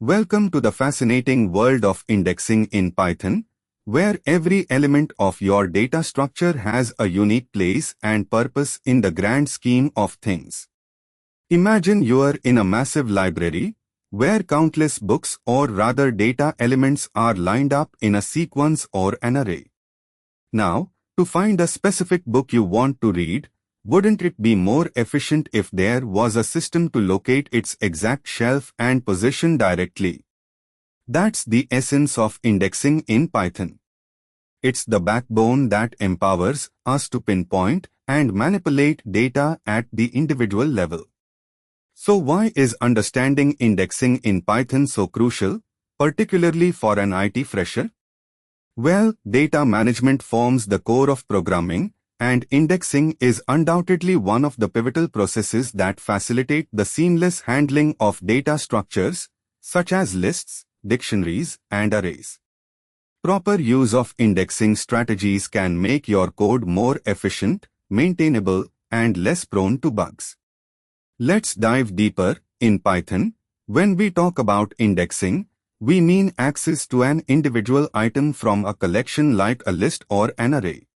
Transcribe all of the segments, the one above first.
Welcome to the fascinating world of indexing in Python, where every element of your data structure has a unique place and purpose in the grand scheme of things. Imagine you are in a massive library, where countless books or rather data elements are lined up in a sequence or an array. Now, to find a specific book you want to read, wouldn't it be more efficient if there was a system to locate its exact shelf and position directly? That's the essence of indexing in Python. It's the backbone that empowers us to pinpoint and manipulate data at the individual level. So why is understanding indexing in Python so crucial, particularly for an IT fresher? Well, data management forms the core of programming, and indexing is undoubtedly one of the pivotal processes that facilitate the seamless handling of data structures, such as lists, dictionaries, and arrays. Proper use of indexing strategies can make your code more efficient, maintainable, and less prone to bugs. Let's dive deeper. In Python, when we talk about indexing, we mean access to an individual item from a collection like a list or an array.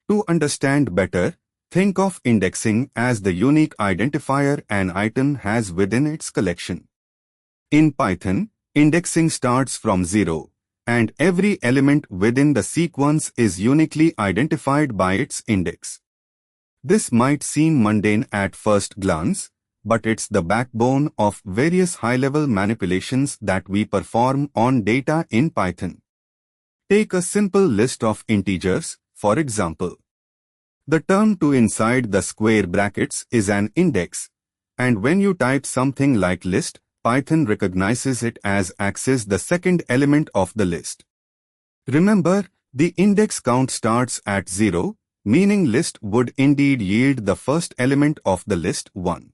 To understand better, think of indexing as the unique identifier an item has within its collection. In Python, indexing starts from 0, and every element within the sequence is uniquely identified by its index. This might seem mundane at first glance, but it's the backbone of various high-level manipulations that we perform on data in Python. Take a simple list of integers, for example. The term to inside the square brackets is an index, and when you type something like list, Python recognizes it as access the second element of the list. Remember, the index count starts at 0, meaning list would indeed yield the first element of the list 1.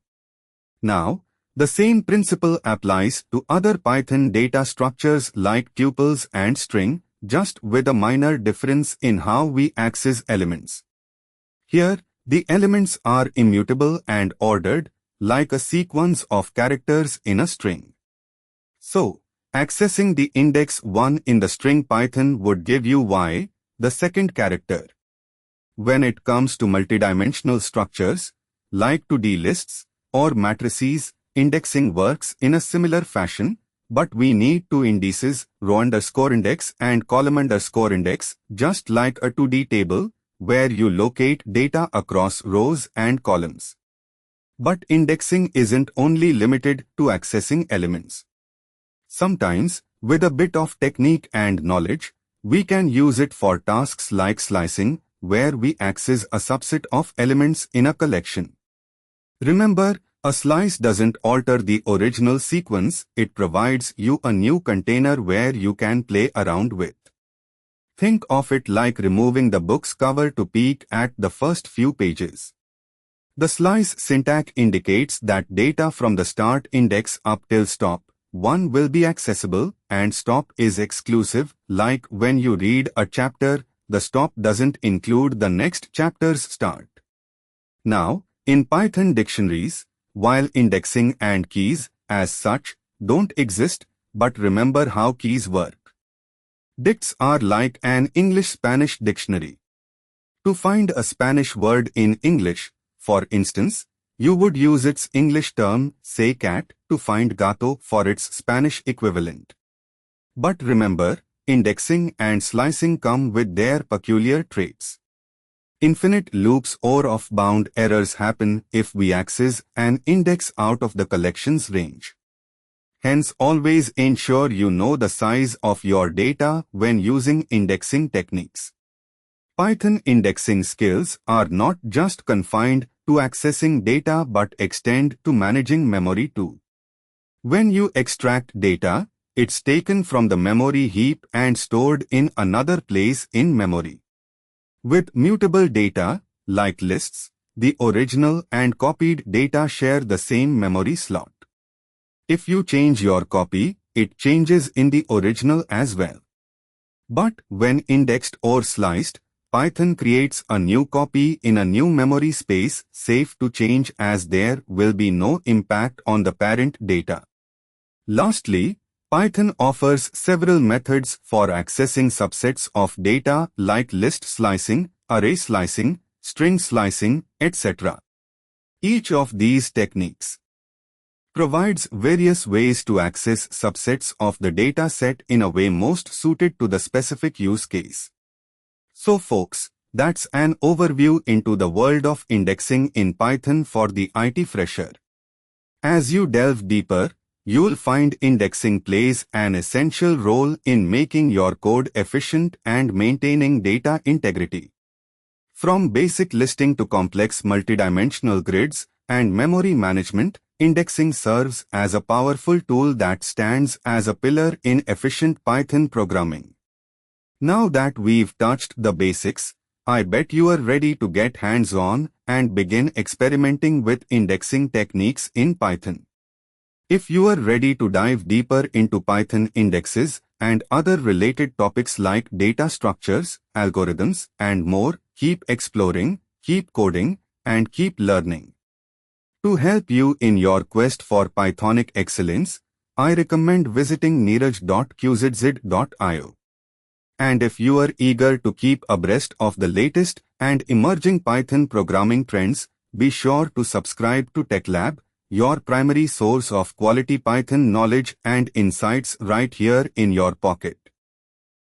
Now, the same principle applies to other Python data structures like tuples and string, just with a minor difference in how we access elements. Here, the elements are immutable and ordered, like a sequence of characters in a string. So, accessing the index 1 in the string Python would give you y, the second character. When it comes to multidimensional structures, like 2D lists or matrices, indexing works in a similar fashion, but we need two indices, row_index and column_index, just like a 2D table, where you locate data across rows and columns. But indexing isn't only limited to accessing elements. Sometimes, with a bit of technique and knowledge, we can use it for tasks like slicing, where we access a subset of elements in a collection. Remember, a slice doesn't alter the original sequence, it provides you a new container where you can play around with. Think of it like removing the book's cover to peek at the first few pages. The slice syntax indicates that data from the start index up till stop 1 will be accessible, and stop is exclusive, like when you read a chapter, the stop doesn't include the next chapter's start. Now, in Python dictionaries, while indexing and keys, as such, don't exist, but remember how keys work. Dicts are like an English-Spanish dictionary. To find a Spanish word in English, for instance, you would use its English term, say cat, to find gato for its Spanish equivalent. But remember, indexing and slicing come with their peculiar traits. Infinite loops or off-bound errors happen if we access an index out of the collection's range. Hence, always ensure you know the size of your data when using indexing techniques. Python indexing skills are not just confined to accessing data but extend to managing memory too. When you extract data, it's taken from the memory heap and stored in another place in memory. With mutable data, like lists, the original and copied data share the same memory slot. If you change your copy, it changes in the original as well. But when indexed or sliced, Python creates a new copy in a new memory space, safe to change as there will be no impact on the parent data. Lastly, Python offers several methods for accessing subsets of data like list slicing, array slicing, string slicing, etc. Each of these techniques provides various ways to access subsets of the data set in a way most suited to the specific use case. So folks, that's an overview into the world of indexing in Python for the IT fresher. As you delve deeper, you'll find indexing plays an essential role in making your code efficient and maintaining data integrity. From basic listing to complex multidimensional grids and memory management, indexing serves as a powerful tool that stands as a pillar in efficient Python programming. Now that we've touched the basics, I bet you are ready to get hands-on and begin experimenting with indexing techniques in Python. If you are ready to dive deeper into Python indexes and other related topics like data structures, algorithms, and more, keep exploring, keep coding, and keep learning. To help you in your quest for Pythonic excellence, I recommend visiting neeraj.qzz.io. And if you are eager to keep abreast of the latest and emerging Python programming trends, be sure to subscribe to TechLab, your primary source of quality Python knowledge and insights right here in your pocket.